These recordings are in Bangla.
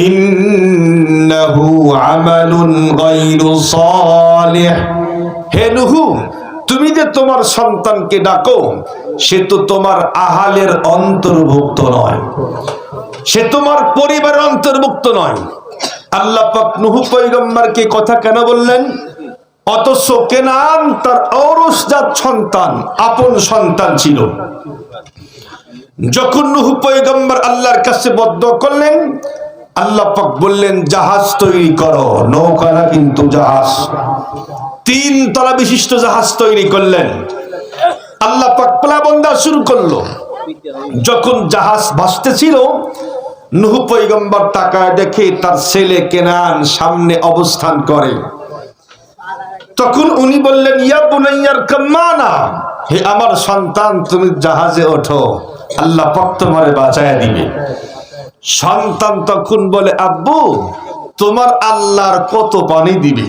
ইন্নাহু আমালুন গায়রু সালিহ। হে নূহ, তুমি যে তোমার সন্তানকে ডাকো, সে তো তোমার আহালের অন্তর্ভুক্ত নয়, সে তোমার পরিবারের অন্তর্ভুক্ত নয়। আল্লাহ পাক নূহ পয়গম্বরকে কথা কেন বললেন? অথচ কেনান তার ঔরসজাত সন্তান, আপন সন্তান ছিল। যখন নূহ পয়গম্বর আল্লাহর কাছে বদদুয়া করলেন, আল্লাহ পাক বললেন জাহাজ তৈরি করো। নৌকা না, কিন্তু জাহাজ, 3 তলা বিশিষ্ট জাহাজ তৈরি করলেন। আল্লাহ পাক প্লাবন দেওয়া শুরু করলো। যখন জাহাজ ভাসতেছিল, নূহ পয়গম্বর তাকায় দেখে তার ছেলে কেনান সামনে অবস্থান করে। তখন উনি বললেন ইয়া বুনাইয়ার কাম্মানা, হে আমার সন্তান, তুমি জাহাজে ওঠো, আল্লাহ পাক তোমারে বাঁচায়া দিবে। সন্তান তখন বলে আব্বু, তোমার আল্লাহর কত পানি দিবে,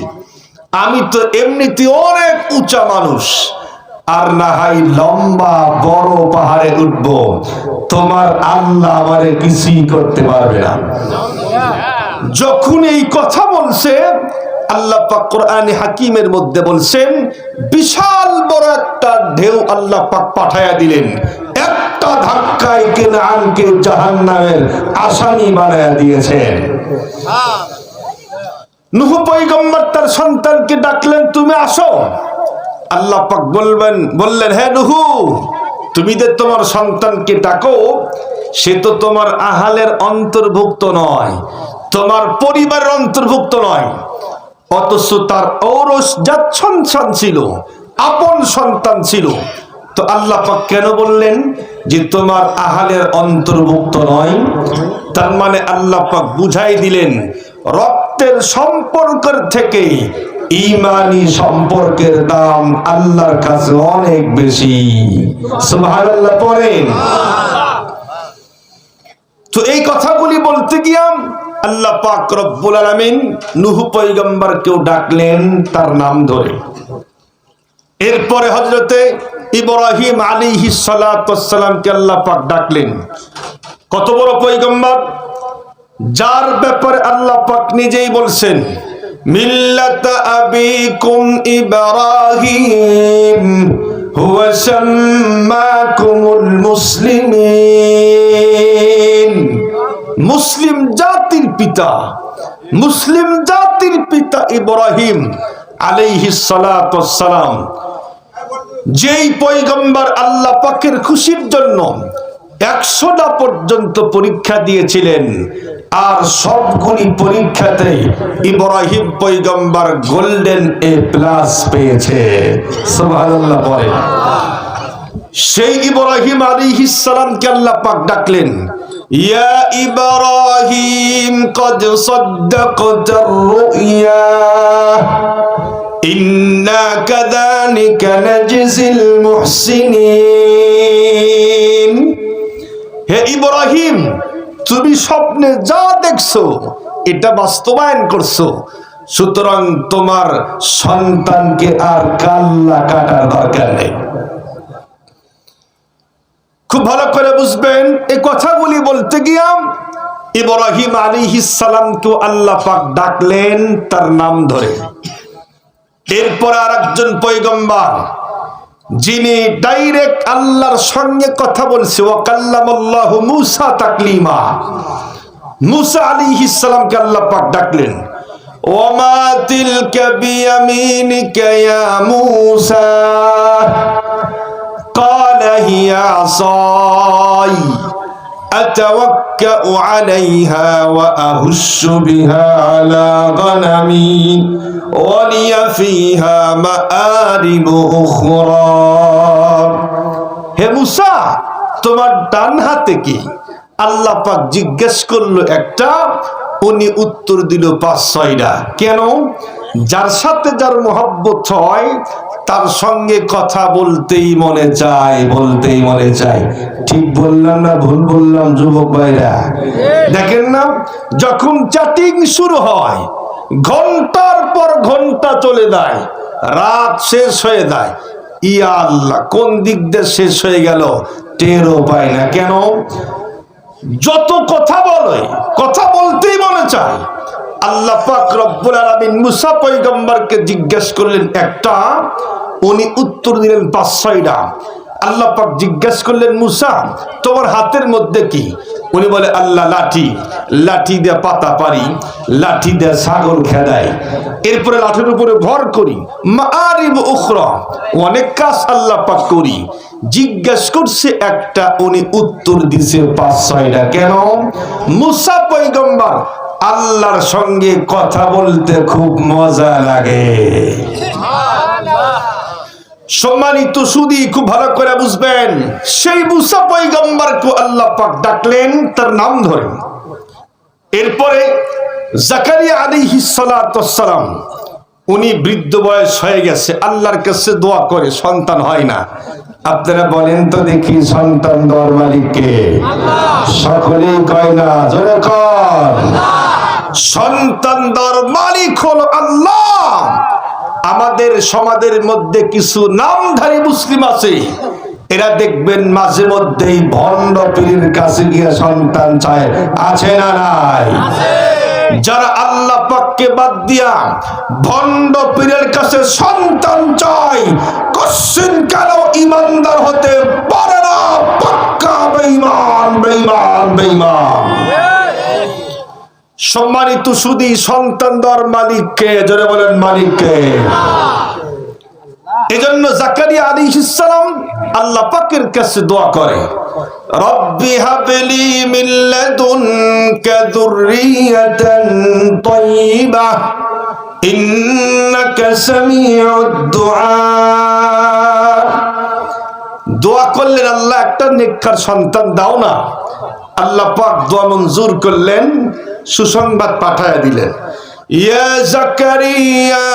আমি তো এমনিতে অনেক উঁচা মানুষ, আর না হয় লম্বা বড় পাহাড়ে উঠবো, তোমার আল্লাহ আমারে কিছুই করতে পারবে না। যখন এই কথা বলছে, আল্লাহ পাক কোরআনে হাকিমের মধ্যে বলছেন বিশাল বড় একটা ঢেউ আল্লাহ পাক পাঠায়া দিলেন, একটা ধাক্কায় কেনানকে জাহান্নামের আসামি বানায়া দিয়েছেন। নূহ পয়গম্বর তার সন্তানকে ডাকলেন, তুমি আসো। আল্লাহ পাক বললেন হে নূহ, তুমি যে তোমার সন্তানকে ডাকো, সে তো তোমার আহালের অন্তর্ভুক্ত নয়, তোমার পরিবারের অন্তর্ভুক্ত নয়, অথচ তার ঔরসজাত সন্তান ছিল, আপন সন্তান ছিল। তো আল্লাহ পাক কেন বললেন যে তোমার আহালের অন্তর্ভুক্ত নয়? তার মানে আল্লাহ পাক বুঝাই দিলেন রক্তের সম্পর্কের থেকে ঈমানি সম্পর্কের দাম আল্লাহর কাছে অনেক বেশি। সুবহানাল্লাহ পড়েন। তো এই কথাগুলি বলতে গিয়ে আল্লাহ পাক রব্বুল আলামিন নূহ পয়গম্বরকেও ডাকলেন তার নাম ধরে। এরপরে হযরতে ইব্রাহিম আলাইহিস সালাতু ওয়াস সালামকে আল্লাহ পাক ডাকলেন। কত বড় পয়গম্বর, যার ব্যাপারে আল্লাহ পাক নিজেই বলছেন মিল্লাতা আবিকুম ইব্রাহিম হুয়া সাম্মাকুমুল মুসলিমিন। মুসলিম জাতির পিতা, মুসলিম জাতির পিতা ইব্রাহিম আলাইহিস সালাতু ওয়াস সালাম, যেই পয়গম্বর আল্লাহ পাকের খুশির জন্য 100টা পর্যন্ত পরীক্ষা দিয়েছিলেন, আর সবগুলি পরীক্ষাতে ইব্রাহিম পয়গম্বর গোল্ডেন A+ পেয়েছে। সুবহানাল্লাহ বলেন। সেই ইব্রাহিম আলাইহিস সালামকে আল্লাহ পাক ডাকলেন ইয়া ইব্রাহিম কদ সাদ্দাকতার রুইয়া ইন্না কাযালিকা নাজজিল মুহসিনিন। হে ইব্রাহিম, তুমি স্বপ্নে যা দেখছো এটা বাস্তবায়ন করছো, সুতরাং তোমার সন্তানকে আর কাল্লা কাটার দরকার নেই। খুব ভালো করে বুঝবেন, এই কথাগুলি বলতে গিয়ে ইব্রাহিম আলাইহিস সালামকে আল্লাহ পাক ডাকলেন তার নাম ধরে। এরপর আরেকজন পয়গম্বর যিনি ডাইরেক্ট আল্লাহর সঙ্গে কথা বলছে, ওয়া কাল্লামাল্লাহু মূসা তাকলিমা, মূসা আলাইহিস সালামকে আল্লাহ পাক ডাকলেন ওয়া মা তিলকা বিয়ামিনিকা ইয়া মূসা ক্বালা হিয়া আসাই আতাওয়াক্কাউ আলাইহা ওয়া আহুশশু বিহা আলা গনামি ওয়া লিয়া ফিহা মাআরিবু উখরা। হে মূসা, তোমার ডান হাতে কি? আল্লাহ পাক জিজ্ঞেস করলো একটা, উনি উত্তর দিল 5-6টা। কেন? যার সাথে যার মহব্বত হয় তার সঙ্গে কথা বলতেই মনে চায়, বলতেই মনে চায়। ঠিক বললাম না ভুল বললাম যুবক ভাইরা? দেখেন না, যখন চ্যাটিং শুরু হয় ঘন্টার পর ঘন্টা চলে যায়, রাত শেষ হয়ে যায়, ইয়া আল্লাহ কোন দিক দিয়ে শেষ হয়ে গেল টেরও পায় না। কেন? যত কথা বলে, কথা বলতেই মনে চায়। আল্লাহ পাক রব্বুল আলামিন মুসা পয়গম্বরকে জিজ্ঞেস করলেন একটা, উনি উত্তর দিলেন 5-6টা। আল্লাহ পাক জিজ্ঞেস করলেন মুসা তোমার হাতের মধ্যে কি? উনি বলে আল্লাহ লাঠি, লাঠি দিয়ে পাতা পারি, লাঠি দিয়ে ছাগল খেদাই, এরপরে লাঠির উপরে ভর করি, মাআরিব উখরা, অনেক কাজ আল্লাহ পাক করি। জিজ্ঞেস করছে একটা, উনি উত্তর দিছে 5-6টা। কেন? মুসা পয়গম্বর আল্লাহর সঙ্গে কথা বলতে খুব মজা লাগে। সম্মানিত সুদী, খুব ভালো করে বুঝবেন, সেই মুসা পয়গম্বরকে আল্লাহ পাক ডাকলেন তার নাম ধরে। এরপরে জাকারিয়া আলাইহিস সালাতুস সালাম, উনি বৃদ্ধ বয়স হয়ে গেছে, আল্লাহর কাছে দোয়া করে, সন্তান হয় না। আপনারা বলেন তো দেখি, সন্তান দেওয়ার মালিক কে? সকলেই কয় না, জোরে কর। সন্তান দেওয়ার মালিক হলো আল্লাহ। আমাদের সমাজের মধ্যে কিছু নামধারী মুসলিম আছে, এরা দেখবেন মাঝে মধ্যেই ভণ্ড পীরের কাছে গিয়ে সন্তান চায়, আছে না নাই? যারা আল্লাহ পাককে বাদ দিয়া ভণ্ড পীরের কাছে সন্তান চায়, কশিন কেন ইমানদার হতে পারে না, পাক্কা বেঈমান, বেঈমান, বেঈমান। সম্মানিত সুদী, সন্তান দেওয়ার মালিককে, জোরে বলেন মালিককে। এজন্য জাকারিয়া আলাইহিস সালাম আল্লাহ পাকের কাছে দোয়া করে, রব্বি হাবলি মিন লাদুনকা যুররিয়াতান তাইয়্যিবাহ ইন্নাকা সামিউদ দুআ। দোয়া করলেন, আল্লাহ একটা নেককার সন্তান দাও না। আল্লাহ পাক দোয়া মঞ্জুর করলেন, সুসংবাদ পাঠায়া দিলেন, ইয়া জাকারিয়া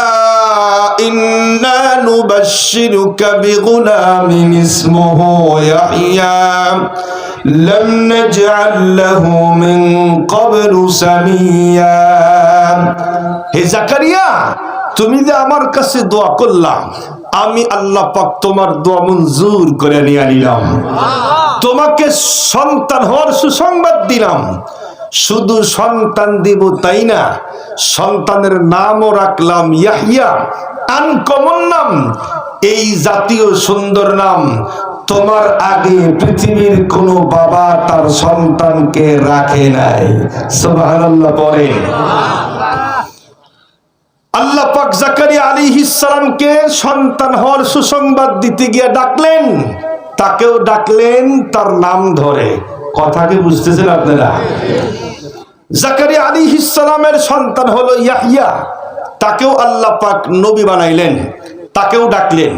ইন্না নুবাশশিরুকা বিগুলামিন ইসমুহু ইয়াহইয়া লাম নাজআল লাহু মিন ক্বাবলু সামিয়া। হে জাকারিয়া, তুমি যে আমার কাছে দোয়া করলা, আমি আল্লাহ পাক তোমার দোয়া মঞ্জুর করে নিয়ে নিলাম, তোমাকে সন্তান হওয়ার সুসংবাদ দিলাম। শুধু সন্তান দিব তাই না, সন্তানের নামও রাখলাম ইয়াহইয়া, আনকমন নাম। এই জাতীয় সুন্দর নাম তোমার আগে পৃথিবীর কোন বাবা তার সন্তানকে রাখে নাই। সুবহানাল্লাহ পড়েন। আল্লাহ পাক জাকারিয়া আলাইহিস সালামকে সন্তান হওয়ার সুসংবাদ দিতে গিয়ে ডাকলেন, তাকেও ডাকলেন তার নাম ধরে। কথা কি বুঝতেছেন আপনারা? জাকারিয়া আলাইহিস সালামের সন্তান হলো ইয়াহইয়া, তাকেও আল্লাহ পাক নবী বানাইলেন, তাকেও ডাকলেন,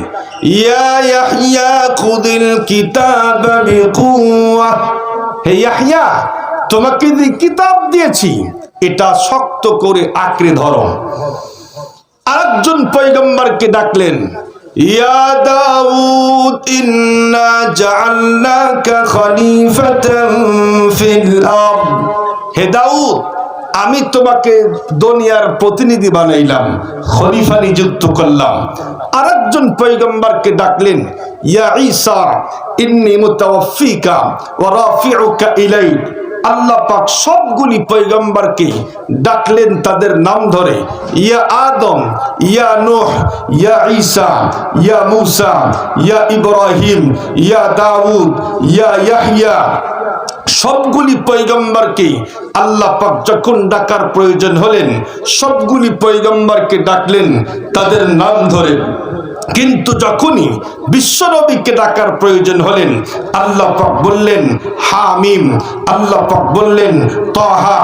ইয়া ইয়াহইয়া খুযিল কিতাবা বিকুওয়া। হে ইয়াহইয়া, তোমাকে যে কিতাব দিয়েছি এটা শক্ত করে আঁকড়ে ধরো। আরেকজন পয়গম্বরকে ডাকলেন, ইয়া দাউদ ইন্না জাআলনাকা খলিফাতান ফিল আরদ। হে দাউদ, আমি তোমাকে দুনিয়ার প্রতিনিধি বানাইলাম, খলিফা নিযুক্ত করলাম। আরেকজন পয়গম্বরকে ডাকলেন, ইয়া ঈসা ইন্নী মুতাওয়াফফিকা ওয়া রাফিউকা ইলাই। আল্লাহ পাক সবগুলি পয়গম্বরকে ডাকলেন তাদের নাম ধরে, ইয়া আদম, ইয়া নূহ, ইয়া ঈসা, ইয়া মূসা, ইয়া ইব্রাহিম, ইয়া দাউদ, ইয়া ইয়াহইয়া। সবগুলি পয়গম্বরকে আল্লাহ পাক যখন ডাকার প্রয়োজন হলেন, সবগুলি পয়গম্বরকে ডাকলেন তাদের নাম ধরে। কিন্তু যখনই বিশ্বনবীকে ডাকার প্রয়োজন হলেন, আল্লাহ পাক বললেন হামিম, আল্লাহ পাক বললেন তাহা,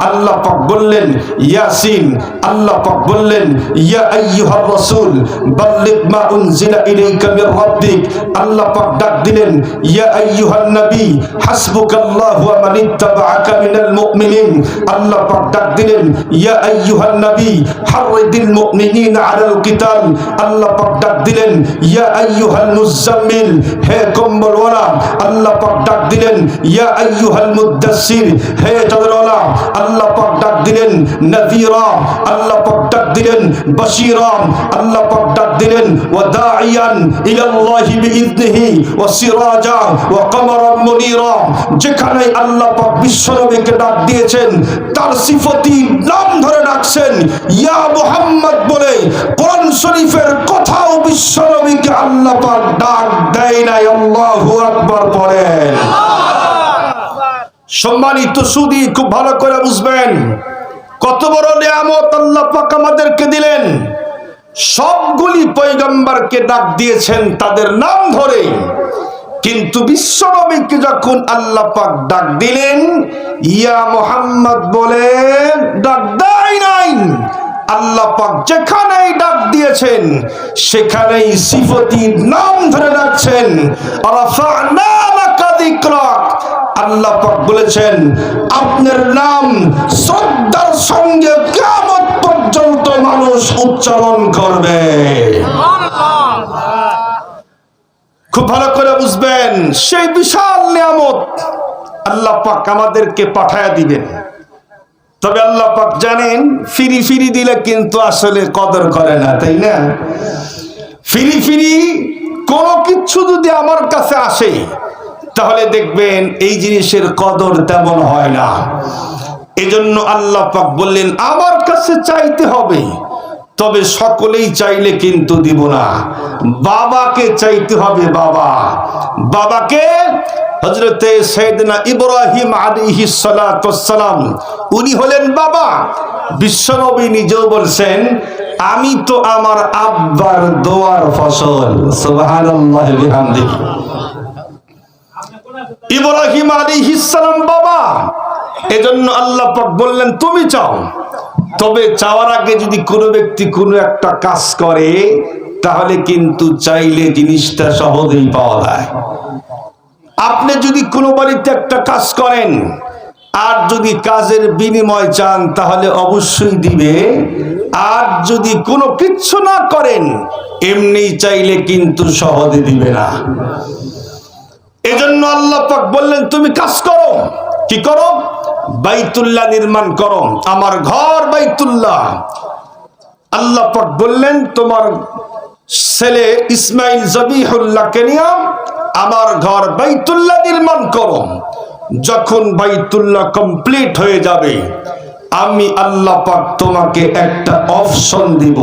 আল্লাহ পাক বললেন ইয়াসিন, আল্লাহ পাক বললেন ইয়া আইয়ুহার রাসূল বাল্লিগ মা উনজিলা ইলাইকা মির রাব্বিক। আল্লাহ পাক ডাক দিলেন ইয়া আইয়ুহান নবী হাসবুকাল্লাহু ওয়া মান ইত্তাবাআকা মিনাল মুমিনিন। আল্লাহ পাক ডাক দিলেন ইয়া আইয়ুহান নবী হাররিদিল মুমিনিনা আলাল কিতাল। আল্লাহ পাক ডাক দিলেন ইয়া আইয়ুহাল মুজাম্মিল, হে কম্বলওয়ালা। আল্লাহ পাক ডাক দিলেন ইয়া আইয়ুহাল মুদ্দাসসির, হে চাদরওয়ালা। আল্লাহ পাক ডাক দিলেন দিলেন নাযীরা, আল্লাহ পাক ডাক দিলেন বাশীরা, আল্লাহ পাক ডাক দিলেন ওয়া দাঈয়ান ইলাল্লাহি বিইذনিহি ওয়া সিরাজা ওয়া কমারান মুনীরা। যেখানে আল্লাহ পাক বিশ্বনবীকে ডাক দিয়েছেন তার সিফতি নাম ধরে ডাকছেন ইয়া মুহাম্মদ বলে, কোরআন শরীফের কোথাও বিশ্বনবীকে আল্লাহ পাক ডাক দেয় নাই। আল্লাহু আকবার পড়েন। সম্মানিত সুদী, খুব ভালো করে বুঝবেন কত বড় নিয়ামত আল্লাহ পাক আমাদেরকে দিলেন। সবগুলি পয়গম্বরকে ডাক দিয়েছেন তাদের নাম ধরে, কিন্তু বিশ্বনবীকে যখন আল্লাহ পাক ডাক দিলেন ইয়া মুহাম্মদ বলে ডাক দেয় নাই। আল্লাহ পাক যেখানেই ডাক দিয়েছেন সেখানেই সিফতির নাম ধরে ডাকছেন। রাফা'না লাকা যিকরাক, আল্লাহ পাক বলেছেন আপনার নাম শ্রদ্ধার সঙ্গে কিয়ামত পর্যন্ত মানুষ উচ্চারণ করবে। খুব ভালো করে বুঝবেন, সেই বিশাল নিয়ামত আল্লাহ পাক আমাদেরকে পাঠায়া দিবেন। তবে আল্লাহ পাক জানেন ফিরি ফিরি দিলে কিন্তু আসলে কদর করে না, তাই না? ফিরি ফিরি কোনো কিছু যদি আমার কাছে আসে তাহলে দেখবেন এই জিনিসের কদর তেমন হয় না। এজন্য আল্লাহ পাক বললেন আমার কাছে চাইতে হবে, তবে সকলেই চাইলে কিন্তু দিব না। বাবাকে চাইতে হবে। বাবাকে হযরতে সাইয়েদনা ইব্রাহিম আলাইহিস সালাতু ওয়াস সালাম উনি হলেন বাবা। বিশ্বনবী নিজেও বলছেন আমি তো আমার আব্বার দোয়ার ফসল। সুবহানাল্লাহি ওয়া বিহামদিহি। ইব্রাহিম আলাইহিস সালাম বাবা, এজন্য আল্লাহ পাক বললেন তুমি চাও। তবে চাওয়ার আগে যদি কোনো ব্যক্তি কোনো একটা কাজ করে তাহলে কিন্তু চাইলে জিনিসটা সহজেই পাওয়া যায়। আপনি যদি কোনো বাড়িতে একটা কাজ করেন আর যদি কাজের বিনিময় চান তাহলে অবশ্যই দিবে, আর যদি কোনো কিচ্ছু না করেন এমনি চাইলে কিন্তু সহজে দিবে না। এজন্য আল্লাহ পাক বললেন তুমি কাজ করো। কি করো? বাইতুল্লাহ নির্মাণ করো, আমার ঘর বাইতুল্লাহ। আল্লাহ পাক বললেন তোমার ছেলে ইসমাইল জবিহুল্লাহকে নিয়ে আমার ঘর বাইতুল্লাহ নির্মাণ করো। যখন বাইতুল্লাহ কমপ্লিট হয়ে যাবে আমি আল্লাহ পাক তোমাকে একটা অপশন দিব,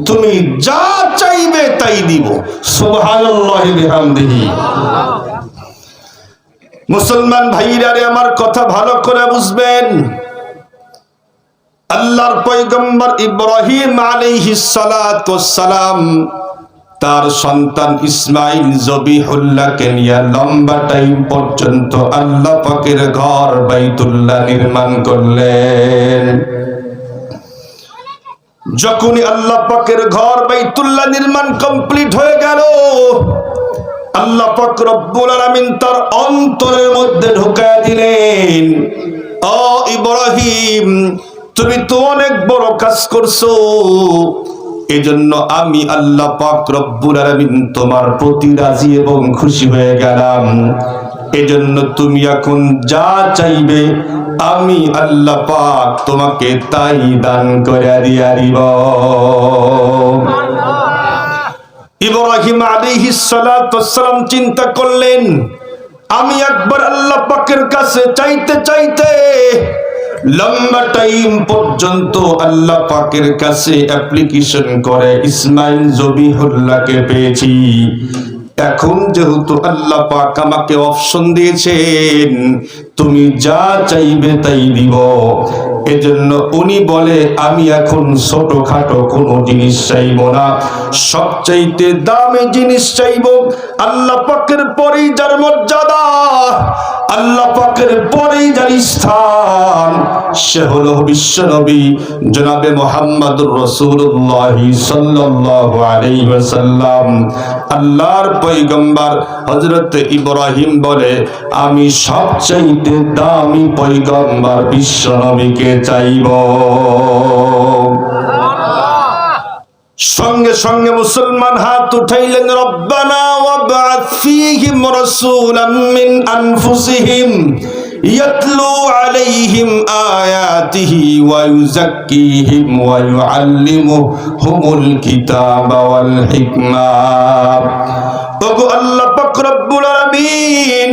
তুমি যা চাইবে তাই দিব। সুবহানাল্লাহি ওয়া বিহামদিহি। মুসলমান ভাইরা রে, আমার কথা ভালো করে বুঝবেন। আল্লাহর পয়গম্বর ইব্রাহিম আলাইহিস সালাতু ওয়াস সালাম তার সন্তান ইসমাইল জবিহুল্লাহকে নিয়ে লম্বা টাইম পর্যন্ত আল্লাহ পাকের ঘর বাইতুল্লাহ নির্মাণ করলেন। যখনই আল্লাহ পাকের ঘর বাইতুল্লাহ নির্মাণ কমপ্লিট হয়ে গেল আল্লাহ পাক রব্বুল আলামিন তার অন্তরের মধ্যে ঢুকায়া দিলেন ও ইব্রাহিম তুমি তো অনেক বড় কাজ করছো, এজন্য আমি আল্লাহ পাক রব্বুল আলামিন তোমার প্রতি রাজি এবং খুশি হয়ে গেলাম। এজন্য তুমি এখন যা চাইবে আমি আল্লাহ পাক তোমাকে তাই দান করে দিব। ইব্রাহিম আলাইহিস সালাতু ওয়াস সালাম চিন্তা করলেন আমি একবার আল্লাহ পাকের কাছে চাইতে চাইতে লম্বা টাইম পর্যন্ত আল্লাহ পাকের কাছে অ্যাপ্লিকেশন করে ইসমাইল জবিহুল্লাহকে পেয়েছি। এখন যেহেতু আল্লাহ পাক আমাকে অপশন দিয়েছেন তুমি যা চাইবে তাই দিব, এজন্য উনি বলে আমি এখন ছোটখাটো কোনো জিনিস চাইব না, সবচাইতে দামি জিনিস চাইব। আল্লাহ পাকের পরেই যার মর্যাদা, আল্লাহ পাকের পরেই যার স্থান, সে হলো বিশ্বনবী জনাবে মুহাম্মদুর রাসূলুল্লাহ সাল্লাল্লাহু আলাইহি ওয়াসাল্লাম। আল্লাহর পয়গম্বর হযরত ইব্রাহিম বলে আমি সবচাইতে দামি পয়গম্বর বিশ্বনবীকে চাইব। সঙ্গে সঙ্গে মুসলমান হাত উঠাইলেন রব্বানা ওয়াবআথ ফীহিম রাসূলাম মিন আনফুসিহিম ইয়াতলু আলাইহিম আয়াতিহি ওয়া ইউযাক্কিহিম ওয়া ইউআল্লিমুহুমুল কিতাবা ওয়াল হিকমা। ওগো আল্লাহ পাক রব্বুল আলামিন,